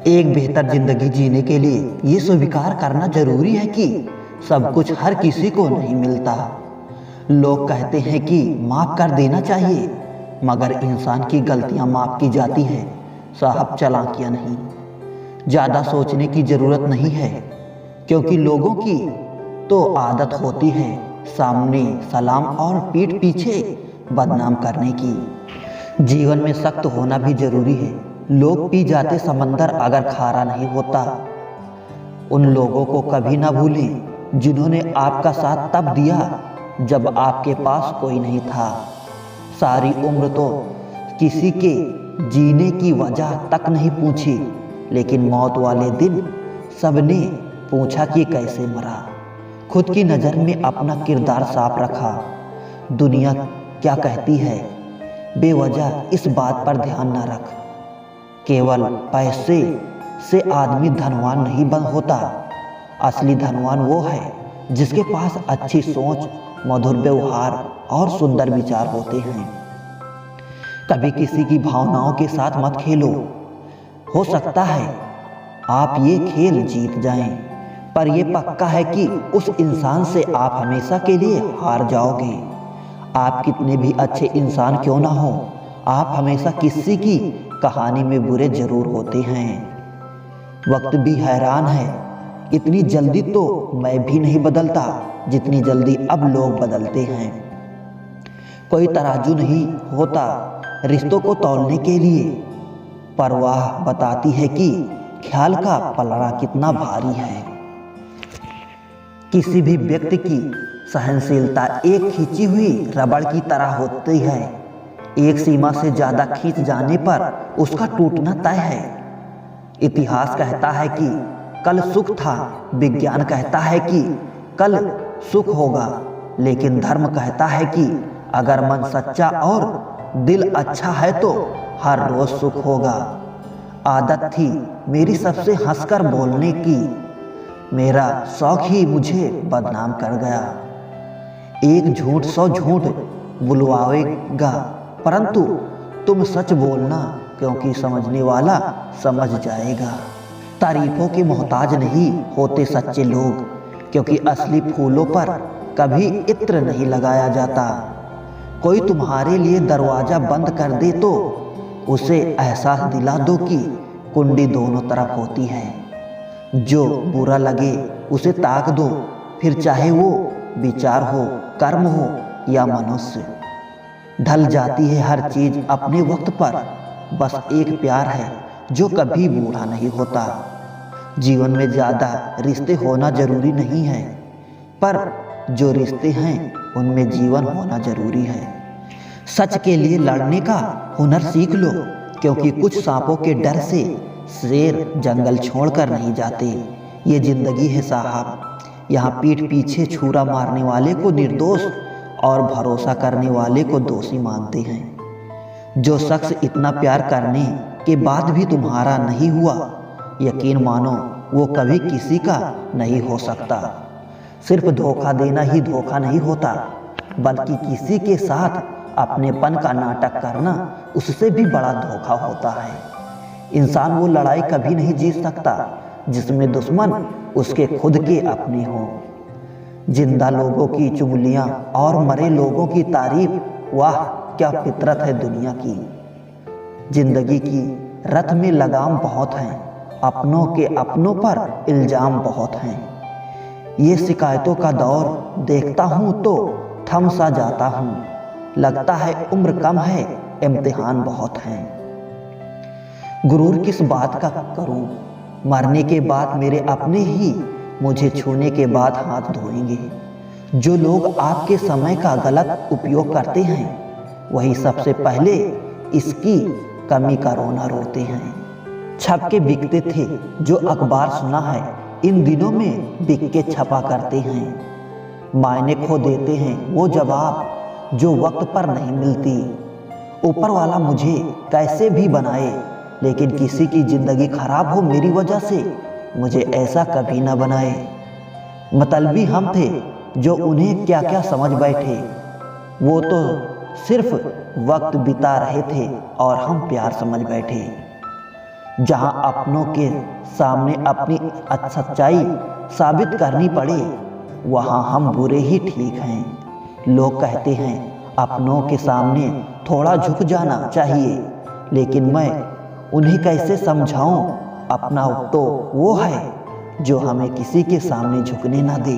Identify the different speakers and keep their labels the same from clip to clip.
Speaker 1: एक बेहतर जिंदगी जीने के लिए ये स्वीकार करना जरूरी है कि सब कुछ हर किसी को नहीं मिलता। लोग कहते हैं कि माफ कर देना चाहिए, मगर इंसान की गलतियां माफ की जाती है, साहब चालाकियां नहीं। ज़्यादा सोचने की ज़रूरत नहीं है, क्योंकि लोगों की तो आदत होती है सामने सलाम और पीठ पीछे बदनाम करने की। जीवन में सख्त होना भी जरूरी है। लोग पी जाते समंदर अगर खारा नहीं होता। उन लोगों को कभी ना भूलें जिन्होंने आपका साथ तब दिया जब आपके पास कोई नहीं था। सारी उम्र तो किसी के जीने की वजह तक नहीं पूछी, लेकिन मौत वाले दिन सबने पूछा कि कैसे मरा। खुद की नज़र में अपना किरदार साफ रखा। दुनिया क्या कहती है बेवजह इस बात पर ध्यान न रख। केवल पैसे से आदमी धनवान नहीं बन होता। असली धनवान वो है जिसके पास अच्छी सोच, मधुर व्यवहार और सुंदर विचार होते हैं। कभी किसी की भावनाओं के साथ मत खेलो। हो सकता है आप ये खेल जीत जाएं, पर यह पक्का है कि उस इंसान से आप हमेशा के लिए हार जाओगे। आप कितने भी अच्छे इंसान क्यों ना हो, आप हमेशा किसी की कहानी में बुरे जरूर होते हैं। वक्त भी हैरान है, इतनी जल्दी तो मैं भी नहीं बदलता जितनी जल्दी अब लोग बदलते हैं। कोई तराजू नहीं होता रिश्तों को तौलने के लिए, परवाह बताती है कि ख्याल का पलड़ा कितना भारी है। किसी भी व्यक्ति की सहनशीलता एक खींची हुई रबड़ की तरह होती है। एक सीमा से ज्यादा खींच जाने पर उसका टूटना तय है। इतिहास कहता है कि कल सुख था, विज्ञान कहता है कि कल सुख होगा, लेकिन धर्म कहता है कि अगर मन सच्चा और दिल अच्छा है तो हर रोज सुख होगा। आदत थी मेरी सबसे हंसकर बोलने की, मेरा शौक ही मुझे बदनाम कर गया। एक झूठ 100 झूठ बुलवाएगा, परंतु तुम सच बोलना, क्योंकि समझने वाला समझ जाएगा। तारीफों के मोहताज नहीं होते सच्चे लोग, क्योंकि असली फूलों पर कभी इत्र नहीं लगाया जाता। कोई तुम्हारे लिए दरवाजा बंद कर दे तो उसे एहसास दिला दो कि कुंडी दोनों तरफ होती है। जो बुरा लगे उसे ताक दो, फिर चाहे वो विचार हो, कर्म हो या मनुष्य। ढल जाती है हर चीज अपने वक्त पर, बस एक प्यार है जो कभी बूढ़ा नहीं होता। जीवन में ज्यादा रिश्ते होना जरूरी नहीं है, पर जो रिश्ते हैं उनमें जीवन होना जरूरी है। सच के लिए लड़ने का हुनर सीख लो, क्योंकि कुछ सांपों के डर से शेर जंगल छोड़कर नहीं जाते। ये जिंदगी है साहब, यहाँ पीठ पीछे छुरा मारने वाले को निर्दोष और भरोसा करने वाले को दोषी मानते हैं। जो शख्स इतना प्यार करने के बाद भी तुम्हारा नहीं हुआ, यकीन मानो वो कभी किसी का नहीं हो सकता। सिर्फ धोखा देना ही धोखा नहीं होता, बल्कि किसी के साथ अपनेपन का नाटक करना उससे भी बड़ा धोखा होता है। इंसान वो लड़ाई कभी नहीं जीत सकता जिसमें दुश्मन उसके खुद के अपने हों। जिंदा लोगों की चुगलियां और मरे लोगों की तारीफ, वाह क्या फितरत है दुनिया की। जिंदगी की रथ में लगाम बहुत हैं, अपनों के अपनों पर इल्जाम बहुत हैं। ये शिकायतों का दौर देखता हूँ तो थम सा जाता हूँ। लगता है उम्र कम है, इम्तिहान बहुत हैं। गुरूर किस बात का करूँ, मरने के बाद मेरे अपने ही मुझे छूने के बाद हाथ धोएंगे। जो लोग आपके समय का गलत उपयोग करते हैं, वही सबसे पहले इसकी कमी का रोना रोते हैं। छप के बिकते थे जो अखबार सुना है, इन दिनों में बिक के छपा करते हैं। मायने खो देते हैं वो जवाब जो वक्त पर नहीं मिलती। ऊपर वाला मुझे कैसे भी बनाए, लेकिन किसी की जिंदगी खराब हो मेरी वजह से, मुझे ऐसा कभी ना बनाए। मतलबी हम थे जो उन्हें क्या क्या समझ बैठे। वो तो सिर्फ वक्त बिता रहे थे और हम प्यार समझ बैठे। जहां अपनों के सामने अपनी सच्चाई साबित करनी पड़े वहां हम बुरे ही ठीक हैं। लोग कहते हैं अपनों के सामने थोड़ा झुक जाना चाहिए, लेकिन मैं उन्हें कैसे समझाऊं? अपना तो वो है जो हमें किसी के सामने झुकने ना दे।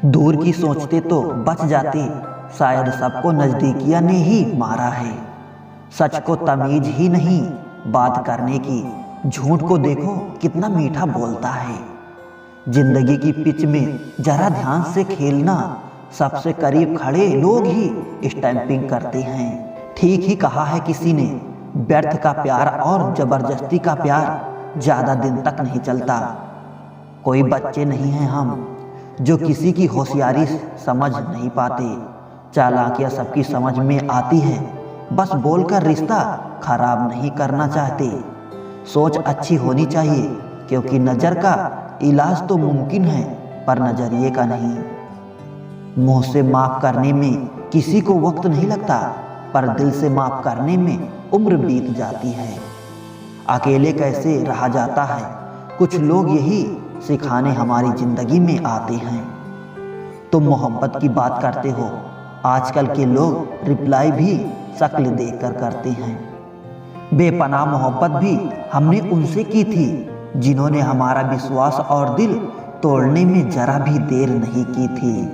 Speaker 1: दूर की सोचते तो बच जाते, शायद सबको नजदीकिया ने ही मारा है। सच को तमीज ही नहीं बात करने की, झूठ को देखो कितना मीठा बोलता है। जिंदगी की पिच में जरा ध्यान से खेलना, सबसे करीब खड़े लोग ही स्टैंपिंग करते हैं। ठीक ही कहा है किसी ने, व्यर्थ का प्यार और जबरदस्ती का प्यार ज्यादा दिन तक नहीं चलता। कोई बच्चे नहीं हैं हम जो किसी की होशियारी समझ नहीं पाते। चालाकियां सबकी समझ में आती है, बस बोलकर रिश्ता खराब नहीं करना चाहते। सोच अच्छी होनी चाहिए, क्योंकि नज़र का इलाज तो मुमकिन है पर नजरिए का नहीं। मुंह से माफ करने में किसी को वक्त नहीं लगता, पर दिल से माफ करने में उम्र बीत जाती है। अकेले कैसे रहा जाता है, कुछ लोग यही सिखाने हमारी जिंदगी में आते हैं। तुम मोहब्बत की बात करते हो, आजकल के लोग रिप्लाई भी शक्ल देखकर करते हैं। बेपनाह मोहब्बत भी हमने उनसे की थी जिन्होंने हमारा विश्वास और दिल तोड़ने में जरा भी देर नहीं की थी।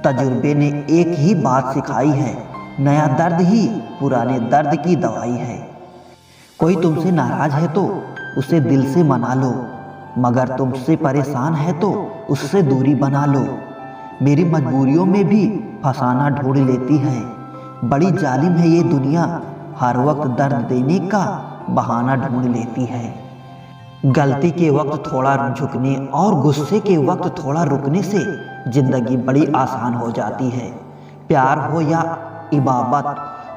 Speaker 1: तजुर्बे ने एक ही बात सिखाई है, नया दर्द ही पुराने दर्द की दवाई है। कोई तुमसे नाराज है तो उसे दिल से मना लो, मगर तुमसे परेशान है तो उससे दूरी बना लो। मेरी मजबूरियों में भी फसाना ढूंढ लेती है। बड़ी जालिम है ये दुनिया, हर वक्त दर्द देने का बहाना ढूंढ लेती है। गलती के वक्त थोड़ा झुकने और गुस्से के वक्त थोड़ा रुकने से जिंदगी बड़ी आसान हो जाती है। प्यार हो या इबादत,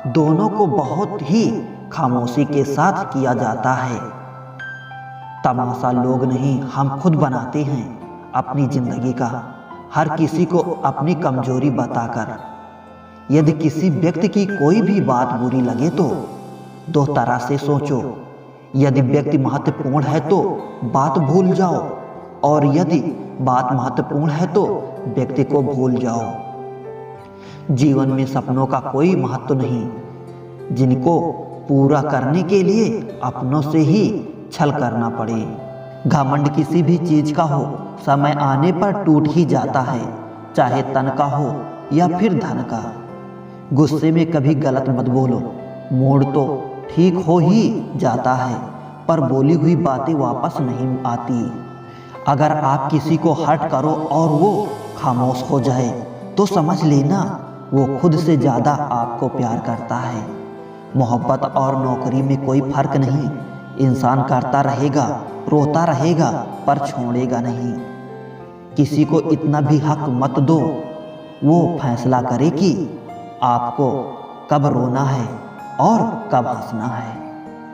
Speaker 1: दोनों को बहुत ही खामोशी के साथ किया जाता है। तमाशा लोग नहीं, हम खुद बनाते हैं अपनी जिंदगी का, हर किसी को अपनी कमजोरी बताकर। यदि किसी व्यक्ति की कोई भी बात बुरी लगे तो दो तरह से सोचो। यदि व्यक्ति महत्वपूर्ण है तो बात भूल जाओ, और यदि बात महत्वपूर्ण है तो व्यक्ति को भूल जाओ। जीवन में सपनों का कोई महत्व नहीं, जिनको पूरा करने के लिए अपनों से ही छल करना पड़े। घमंड किसी भी चीज का हो, समय आने पर टूट ही जाता है, चाहे तन का हो या फिर धन का। गुस्से में कभी गलत मत बोलो, मूड तो ठीक हो ही जाता है, पर बोली हुई बातें वापस नहीं आती। अगर आप किसी को हर्ट करो और वो खामोश हो जाए तो समझ लेना वो खुद से ज़्यादा आपको प्यार करता है। मोहब्बत और नौकरी में कोई फर्क नहीं, इंसान करता रहेगा, रोता रहेगा, पर छोड़ेगा नहीं। किसी को इतना भी हक मत दो वो फैसला करे कि आपको कब रोना है और कब हंसना है।